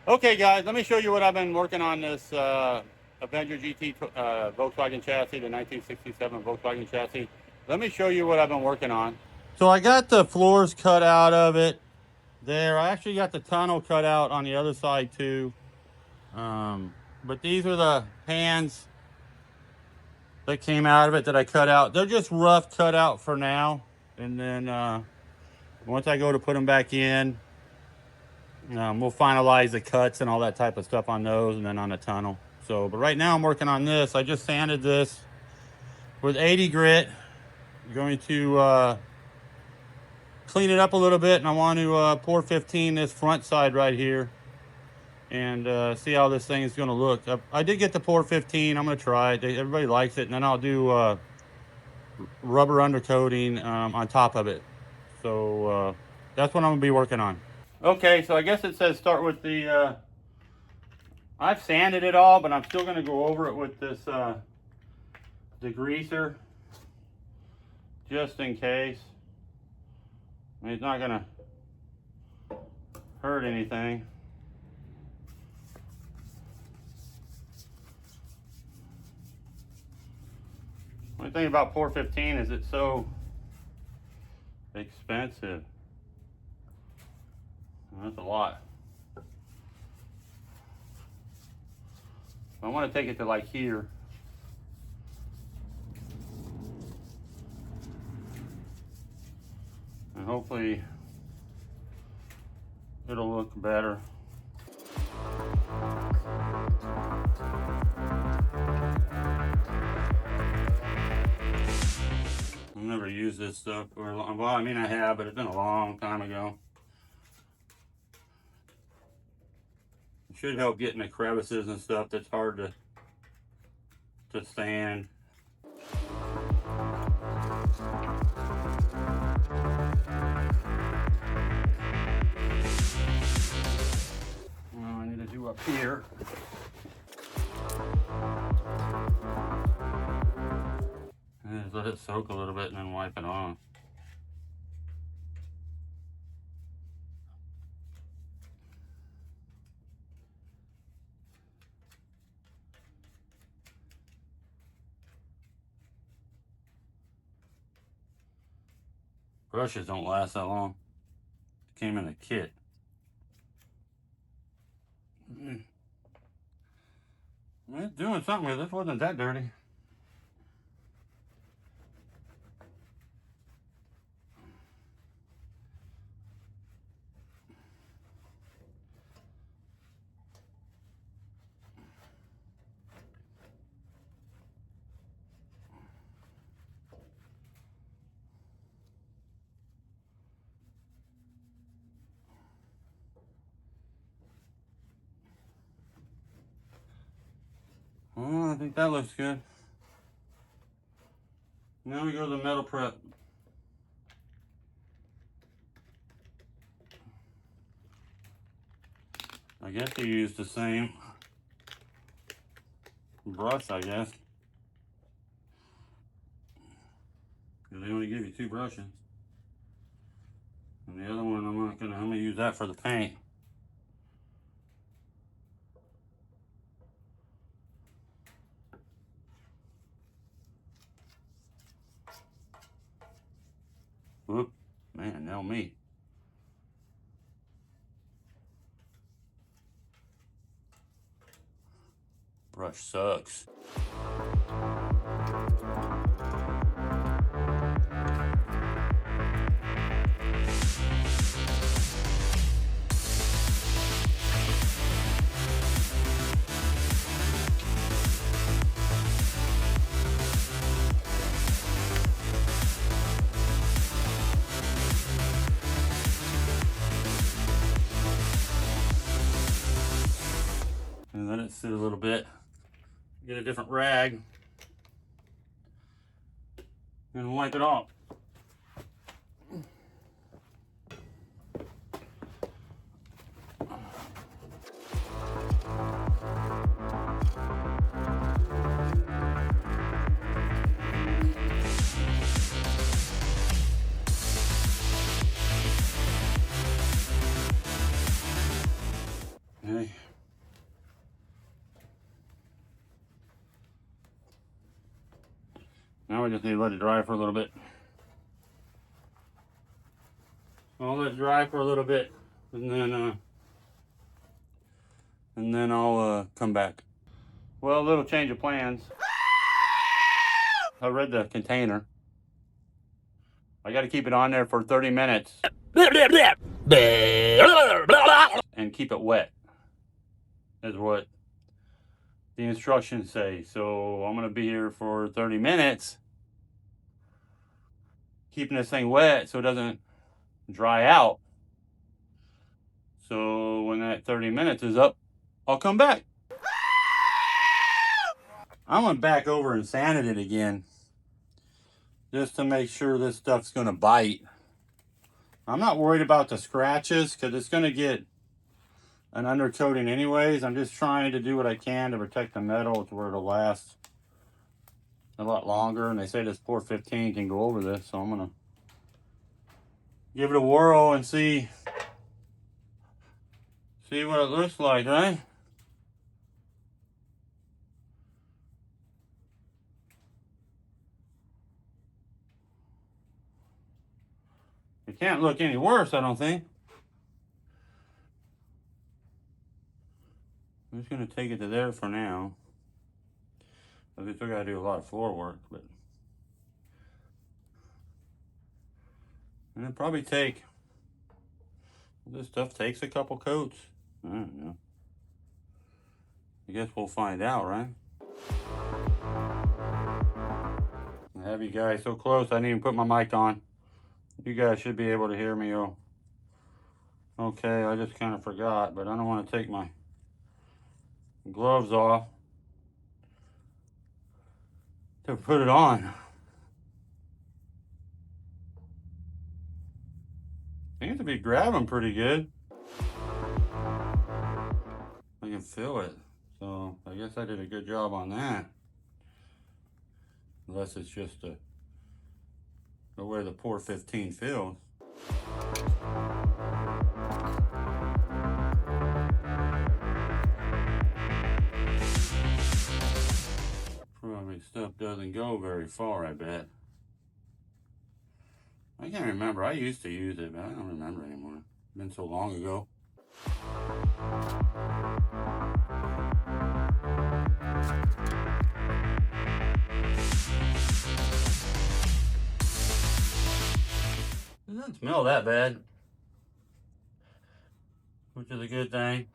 Okay, guys, let me show you what I've been working on this Avenger GT Volkswagen chassis, the 1967 Volkswagen chassis. Let me show you what I've been working on. So I got the floors cut out of it there. I actually got the tunnel cut out on the other side too. But these are the hands that came out of it that I cut out. They're just rough cut out for now. And then once I go to put them back in, we'll finalize the cuts and all that type of stuff on those and then on the tunnel. So, but right now I'm working on this. I just sanded this with 80 grit. I'm going to clean it up a little bit, and I want to pour 15 this front side right here and see how this thing is going to look. I did get the pour 15. I'm going to try it. Everybody likes it, and then I'll do rubber undercoating on top of it. So that's what I'm going to be working on. Okay, so I guess it says start with the I've sanded it all, but I'm still going to go over it with this degreaser just in case. I mean, it's not going to hurt anything. One thing about pour 15 is it's so expensive. That's a lot. I want to take it to like here. And hopefully it'll look better. I've never used this stuff for a long, well, I mean I have, but it's been a long time ago. It should help getting the crevices and stuff that's hard to sand. Well, I need to do up here. And just let it soak a little bit and then wipe it off. Brushes don't last that long. It came in a kit. It's doing something with it. This wasn't that dirty. Well, I think that looks good. Now we go to the metal prep. I guess you use the same brush, I guess. Because they only give you 2 brushes. And the other one I'm gonna use that for the paint. Whoop, man, now me. Brush sucks. And let it sit a little bit. Get a different rag and wipe it off. Okay. Now we just need to let it dry for a little bit. I'll let it dry for a little bit, and then I'll come back. Well, a little change of plans. I read the container. I got to keep it on there for 30 minutes and keep it wet, is what the instructions say. So I'm going to be here for 30 minutes keeping this thing wet so it doesn't dry out. So when that 30 minutes is up, I'll come back. I went back over and sanded it again just to make sure this stuff's going to bite. I'm not worried about the scratches because it's going to get an undercoating anyways. I'm just trying to do what I can to protect the metal to where it'll last a lot longer. And they say this Port 15 can go over this, so I'm going to give it a whirl and see what it looks like, right? It can't look any worse, I don't think. I'm just going to take it to there for now. We still got to do a lot of floor work, but and it'll probably take, this stuff takes a couple coats. I don't know. I guess we'll find out, right? I have you guys so close, I didn't even put my mic on. You guys should be able to hear me. Oh, okay, I just kind of forgot, but I don't want to take my gloves off to put it on. Seems to be grabbing pretty good. I can feel it. So I guess I did a good job on that. Unless it's just the way the Port 15 feels. Probably stuff doesn't go very far, I bet. I can't remember. I used to use it, but I don't remember anymore. It's been so long ago. It doesn't smell that bad, which is a good thing.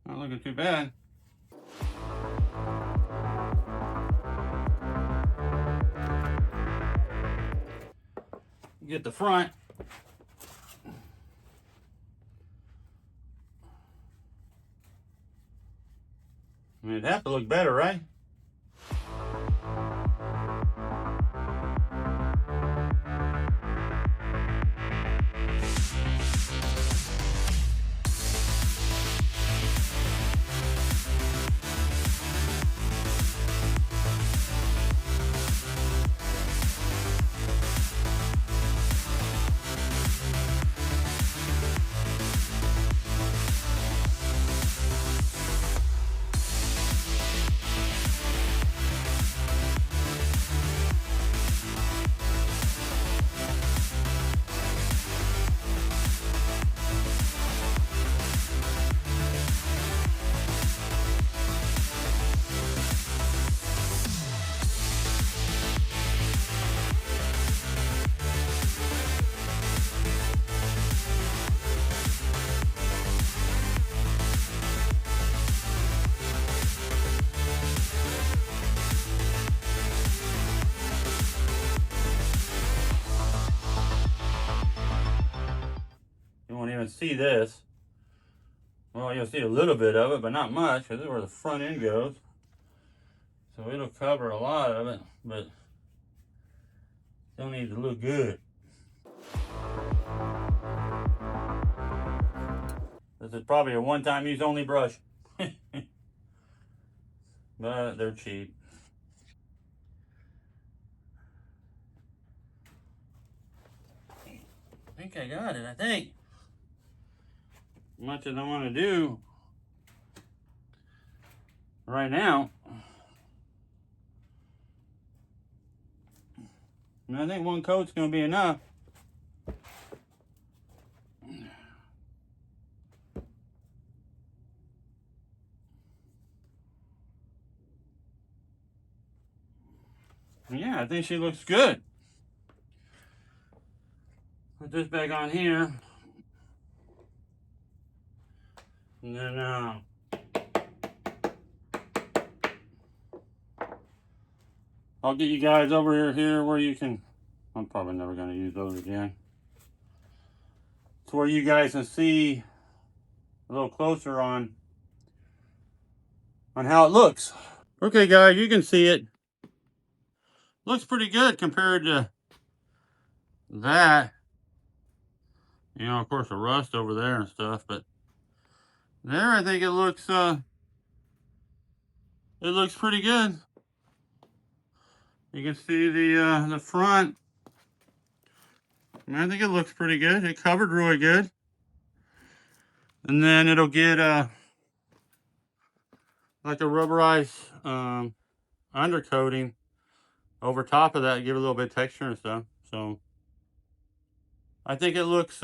Not looking too bad. Get the front. I mean, it'd have to look better, right? won't even see this. Well, you'll see a little bit of it, but not much, because this is where the front end goes. So it'll cover a lot of it, but still needs to look good. This is probably a one-time use only brush. But they're cheap. I think I got it, I think. As much as I want to do right now. And I think one coat's going to be enough. Yeah, I think she looks good. Put this back on here. And then I'll get you guys over here where you can, I'm probably never going to use those again. It's where you guys can see a little closer on how it looks. Okay guys, you can see it. Looks pretty good compared to that. You know, of course the rust over there and stuff, but there I think it looks pretty good. You can see the front. And I think it looks pretty good. It covered really good. And then it'll get like a rubberized undercoating over top of that, give it a little bit of texture and stuff. So I think it looks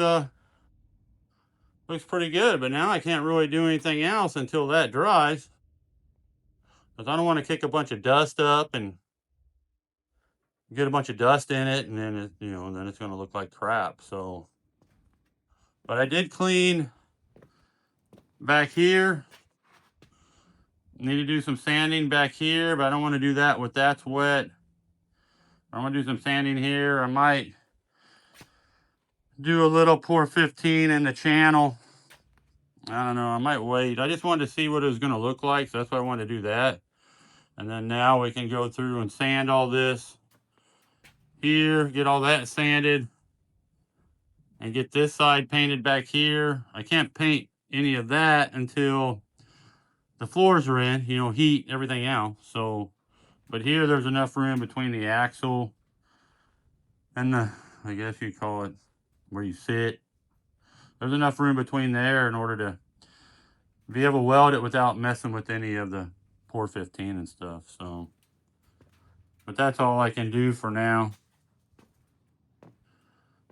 pretty good. But now I can't really do anything else until that dries, because I don't want to kick a bunch of dust up and get a bunch of dust in it, and then it, you know, then it's going to look like crap. So, but I did clean back here. Need to do some sanding back here, but I don't want to do that with that's wet. I want to do some sanding here. I might do a little pour 15 in the channel. I don't know, I might wait. I just wanted to see what it was going to look like, so that's why I wanted to do that. And then now we can go through and sand all this here, get all that sanded, and get this side painted back here. I can't paint any of that until the floors are in, you know, heat, everything else. So, but here there's enough room between the axle and the, I guess you call it where you sit. There's enough room between there in order to be able to weld it without messing with any of the pour 15 and stuff. So, but that's all I can do for now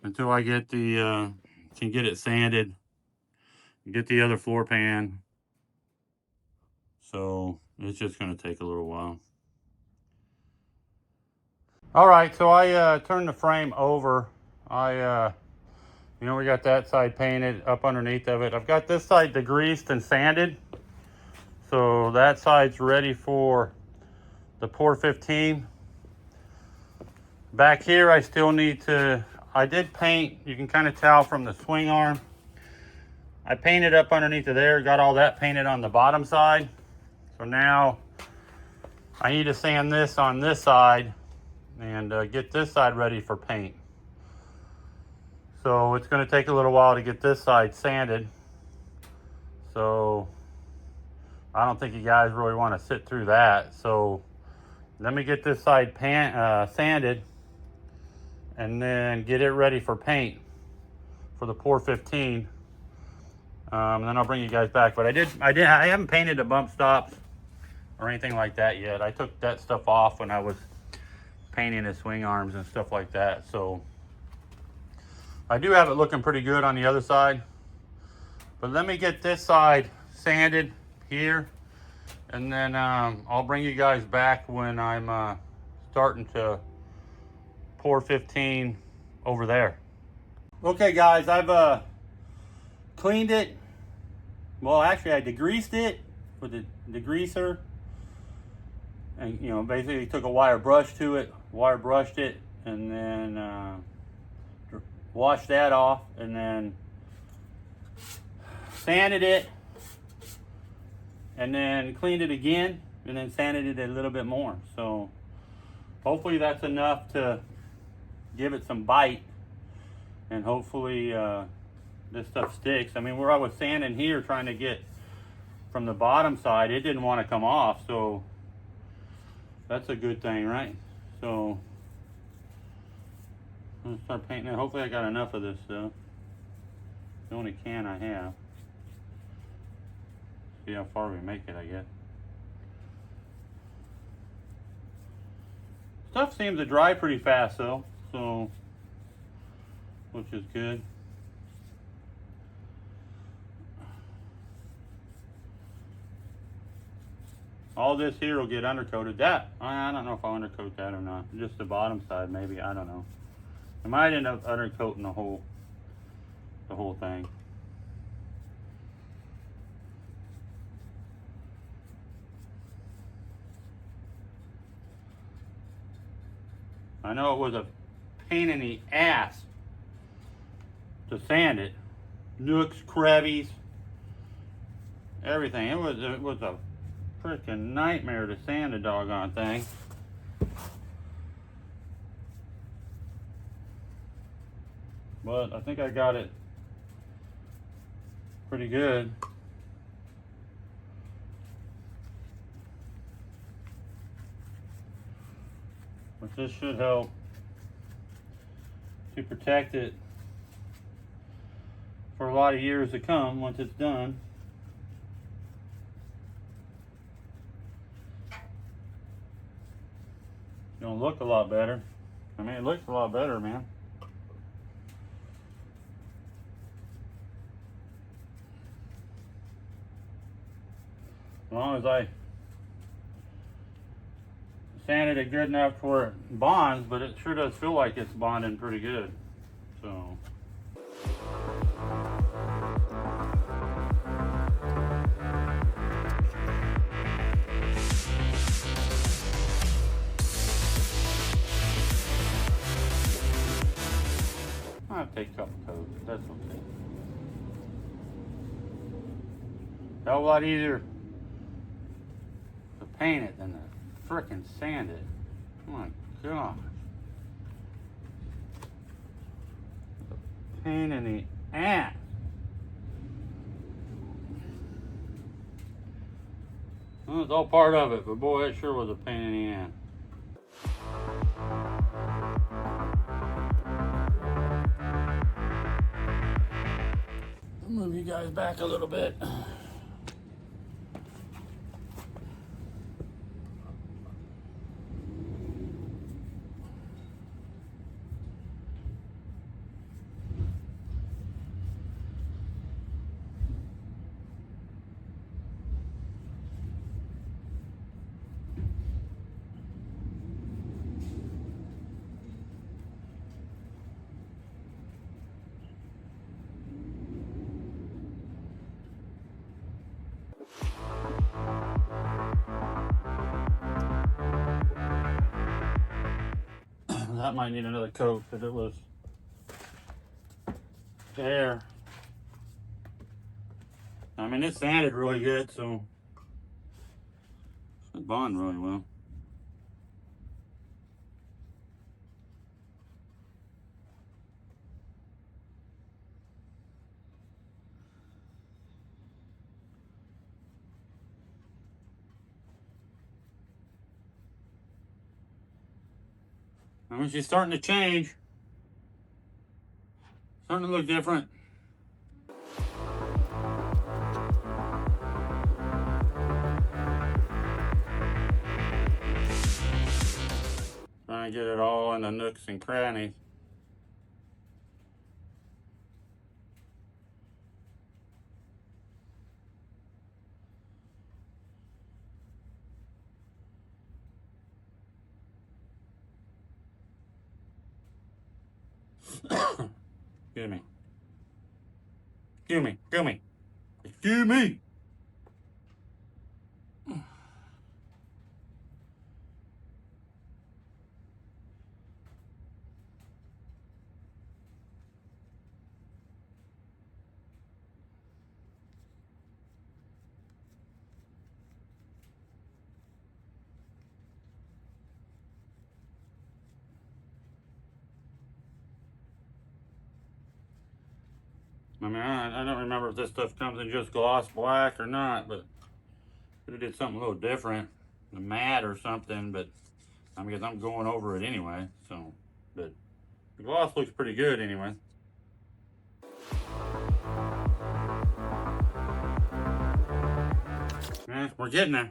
until I get the can get it sanded, get the other floor pan. So it's just going to take a little while. All right, so I turned the frame over. You know, we got that side painted up underneath of it. I've got this side degreased and sanded, so that side's ready for the pour 15. Back here, I still need to, I did paint, you can kind of tell from the swing arm. I painted up underneath of there, got all that painted on the bottom side. So now I need to sand this on this side and get this side ready for paint. So it's going to take a little while to get this side sanded. So I don't think you guys really want to sit through that. So let me get this side sanded and then get it ready for paint for the pour 15. And then I'll bring you guys back. But I haven't painted the bump stops or anything like that yet. I took that stuff off when I was painting the swing arms and stuff like that. So I do have it looking pretty good on the other side. But let me get this side sanded here, and then I'll bring you guys back when I'm starting to pour 15 over there. Okay guys, I've cleaned it. Well, actually I degreased it with the degreaser, and you know, basically took a wire brush to it, wire brushed it, and then washed that off, and then sanded it and then cleaned it again and then sanded it a little bit more. So hopefully that's enough to give it some bite, and hopefully this stuff sticks. I mean, where I was sanding here trying to get from the bottom side, it didn't want to come off, so that's a good thing, right? So I'm gonna start painting it. Hopefully I got enough of this stuff. The only can I have. See how far we make it, I guess. Stuff seems to dry pretty fast though, so which is good. All this here will get undercoated. That, I don't know if I'll undercoat that or not. Just the bottom side maybe, I don't know. I might end up undercoating the whole thing. I know it was a pain in the ass to sand it. Nooks, crevices, everything. It was a freaking nightmare to sand a doggone thing. But I think I got it pretty good. But this should help to protect it for a lot of years to come once it's done. It's gonna look a lot better. I mean, it looks a lot better, man. As long as I sanded it good enough to where it bonds, but it sure does feel like it's bonding pretty good. So. I'll take a couple coats, that's okay. Hell of a lot easier to paint it than to frickin' sand it. Oh my gosh. A pain in the ass. Well, it's all part of it, but boy, it sure was a pain in the ass. I'll move you guys back a little bit. That might need another coat because it was there. I mean, it sanded really good, so it bond really well. I mean, she's starting to change. Starting to look different. Trying to get it all in the nooks and crannies. Excuse me. Excuse me. Excuse me. Excuse me. I mean, I don't remember if this stuff comes in just gloss black or not, but could have did something a little different, a matte or something, but I mean, because I'm going over it anyway, so, but the gloss looks pretty good anyway. Yeah, we're getting there.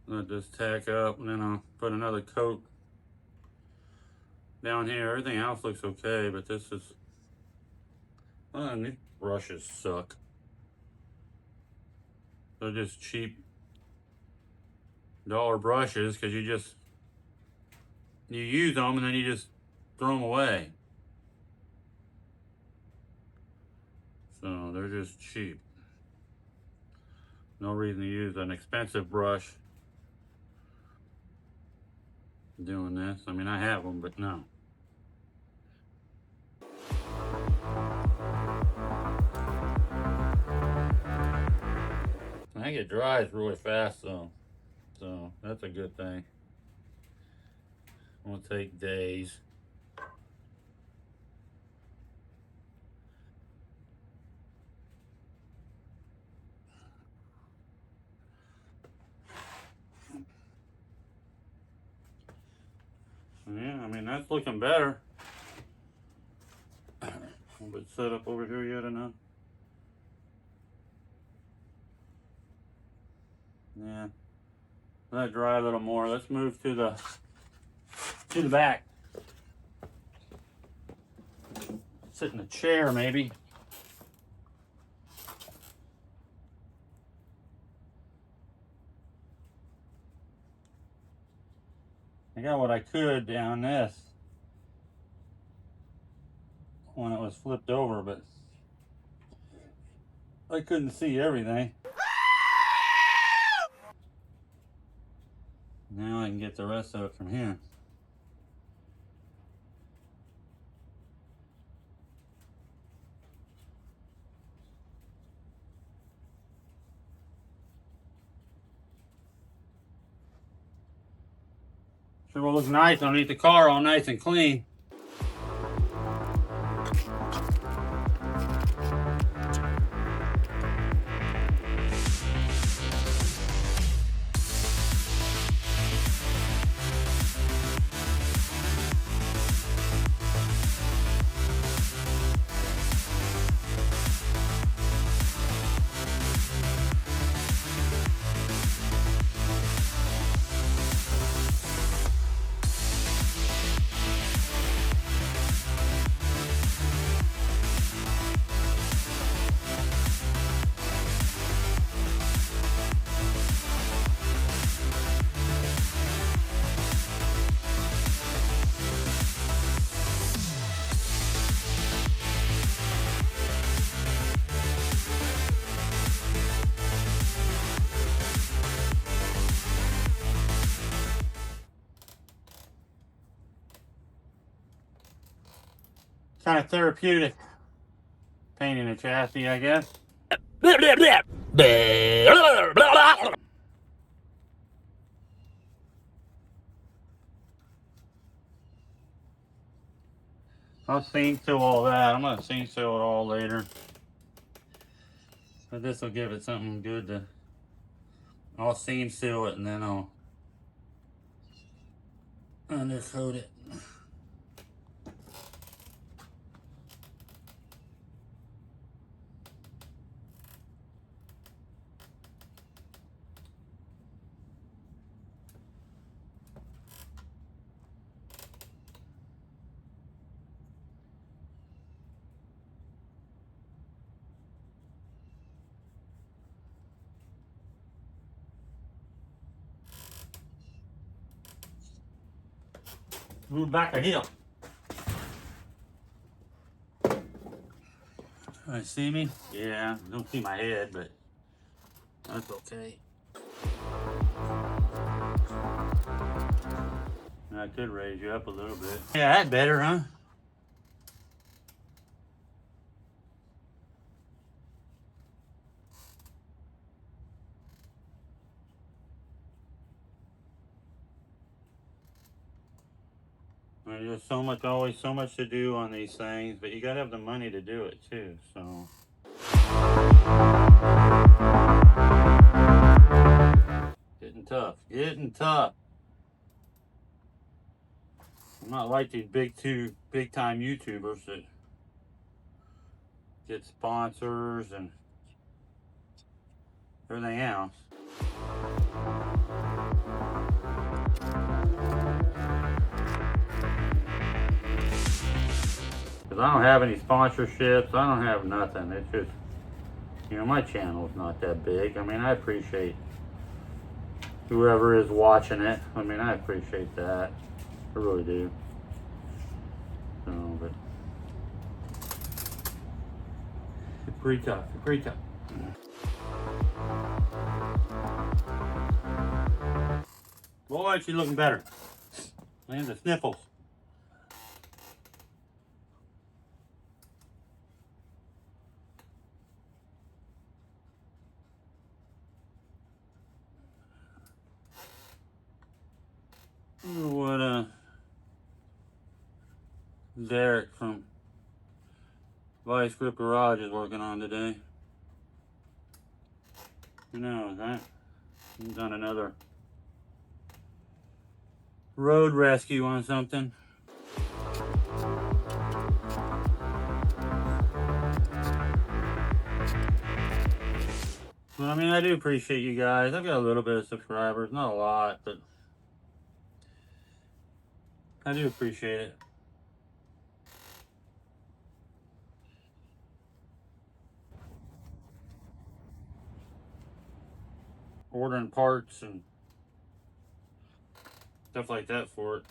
Let this tack up, and then I'll put another coat down here. Everything else looks okay, but this is, these brushes suck. They're just cheap dollar brushes because you use them and then you just throw them away. So they're just cheap. No reason to use an expensive brush doing this. I mean, I have them, but no. I think it dries really fast though, so that's a good thing. It won't take days. Yeah, I mean, that's looking better. A little bit set up over here yet or not? Yeah. Let it dry a little more. Let's move to the back. Sit in a chair maybe. I got what I could down this when it was flipped over, but I couldn't see everything. Now I can get the rest of it from here. Sure will look nice underneath the car, all nice and clean. Kind of therapeutic painting a chassis, I guess. I'll seam seal all that. I'm gonna seam seal it all later. But this will give it something good to. I'll seam seal it and then I'll undercoat it. Move back a hill. You see me? Yeah, don't see my head, but that's okay. I could raise you up a little bit. Yeah, that's better, huh? And there's always so much to do on these things, but you gotta have the money to do it too, so. Getting tough. I'm not like these big time YouTubers that get sponsors and everything else. Because I don't have any sponsorships, I don't have nothing. It's just, you know, my channel's not that big. I mean, I appreciate whoever is watching it. I mean, I appreciate that. I really do. So, but it's pretty tough. It's pretty tough. Boy, she's looking better. And the sniffles. What Derek from Vice Grip Garage is working on today. Who knows, right? He's done another road rescue on something. Well, I mean, I do appreciate you guys. I've got a little bit of subscribers, not a lot, but I do appreciate it. Ordering parts and stuff like that for it.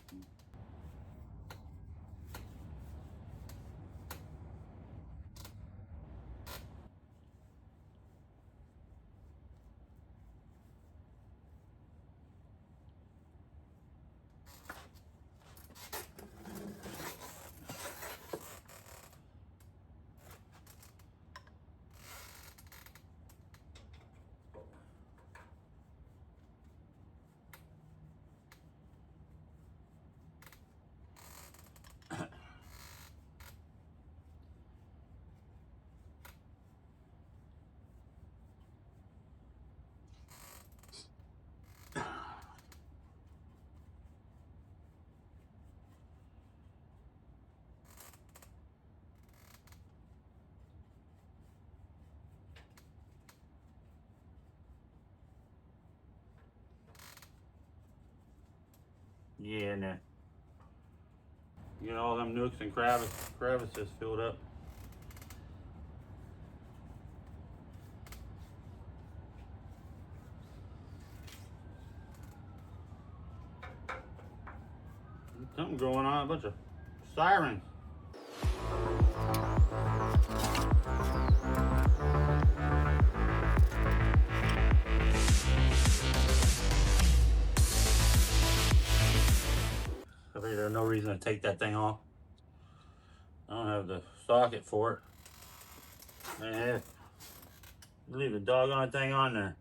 Yeah, and you know, all them nooks and crevices filled up. Something going on, a bunch of sirens. I think there's no reason to take that thing off. I don't have the socket for it. Man, leave the doggone thing on there.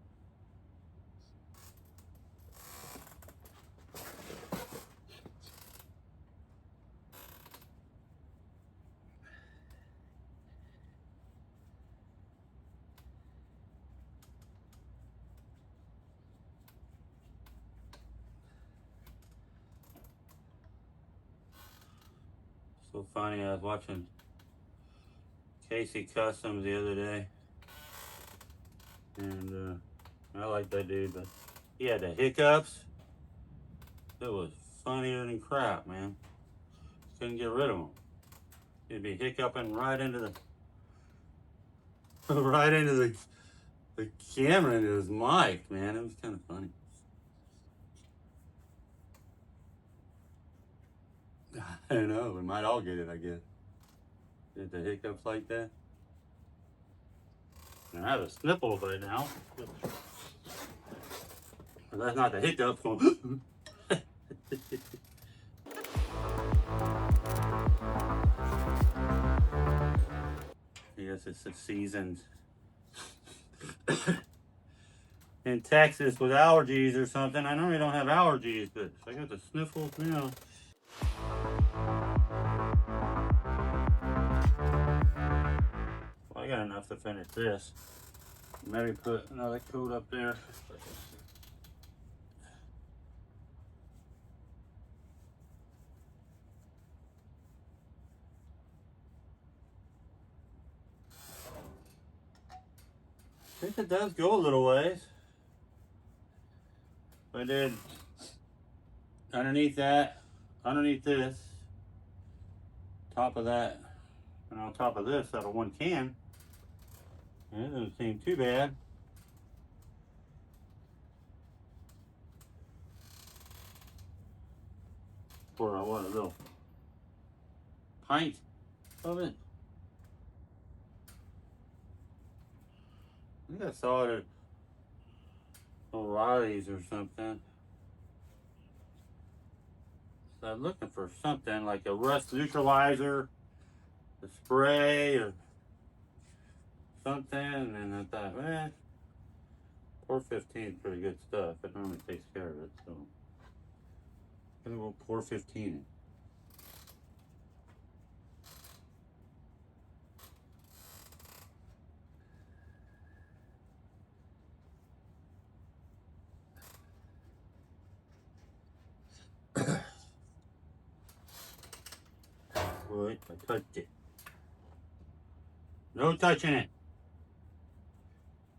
So funny, I was watching Casey Customs the other day, and I like that dude, but he had the hiccups. It was funnier than crap, man. Couldn't get rid of them. He'd be hiccuping right into the the camera into his mic, man. It was kind of funny. I don't know. We might all get it, I guess. Get the hiccups like that. And I have the sniffles right now. But that's not the hiccups going. Yes, it's a season in Texas with allergies or something. I normally don't have allergies, but I got the sniffles now. enough to finish this. Maybe put another coat up there. I think it does go a little ways. I did underneath that, underneath this, top of that, and on top of this out of one can. And it doesn't seem too bad. For a little pint of it. I think I saw it at O'Reilly's or something. So I'm looking for something like a rust neutralizer, a spray, or something, and I thought, well, 415 is pretty good stuff. It normally takes care of it, so I'm gonna go 415. Wait, I touched it. No touching it.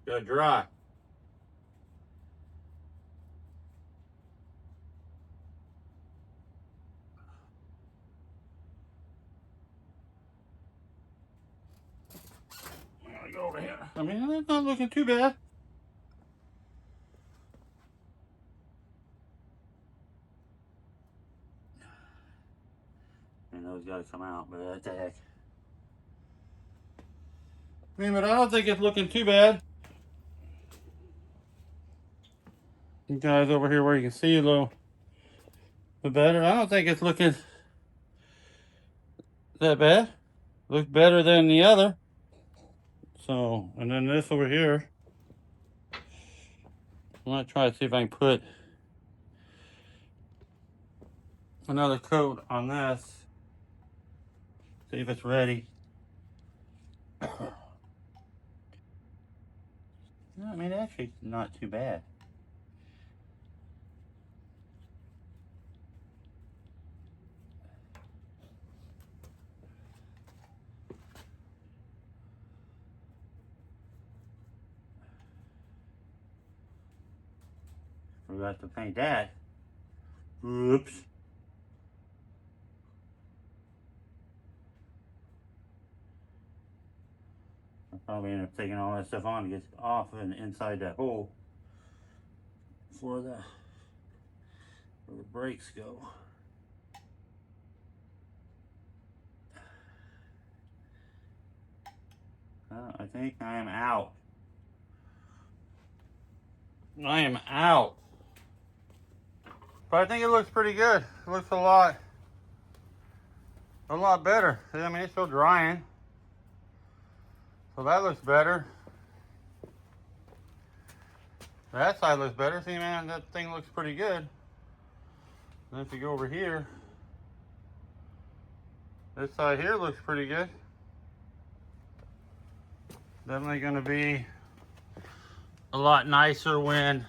Got dry. I'm gonna go over here. I mean, it's not looking too bad. And those gotta come out, but what the heck. I mean, but I don't think it's looking too bad. You guys over here where you can see a little bit better. I don't think it's looking that bad. Looks better than the other. So, and then this over here. I'm gonna try to see if I can put another coat on this. See if it's ready. I mean, actually, not too bad. Forgot to paint that. Oops. I'll probably end up taking all that stuff on to get off and inside that hole for the where the brakes go. I think I am out. I am out. But I think it looks pretty good. It looks a lot better. See, I mean, it's still drying. So that looks better. That side looks better. See, man, that thing looks pretty good. And if you go over here, this side here looks pretty good. Definitely going to be a lot nicer when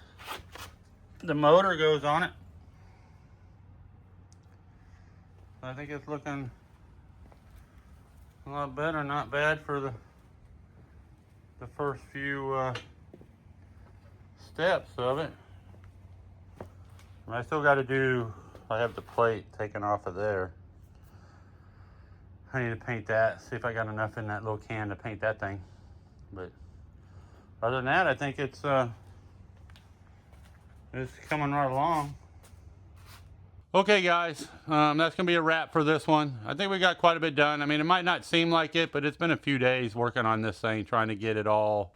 the motor goes on it. I think it's looking a lot better. Not bad for the first few steps of it. I still got to do, I have the plate taken off of there. I need to paint that, see if I got enough in that little can to paint that thing. But other than that, I think it's coming right along. Okay guys, that's gonna be a wrap for this one. I think we got quite a bit done. I mean, it might not seem like it, but it's been a few days working on this thing, trying to get it all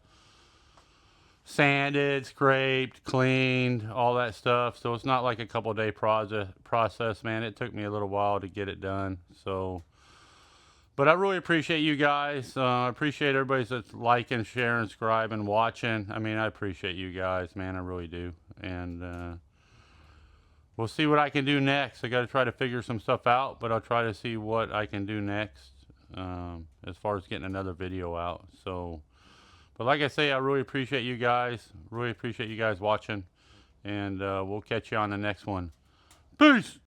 sanded, scraped, cleaned, all that stuff. So it's not like a couple day process, man. It took me a little while to get it done. So, but I really appreciate you guys. I appreciate everybody that's liking, sharing, subscribing, watching. I mean, I appreciate you guys, man. I really do. And we'll see what I can do next. I got to try to figure some stuff out, but I'll try to see what I can do next. as far as getting another video out. So, but like I say, I really appreciate you guys. Really appreciate you guys watching. And we'll catch you on the next one. Peace!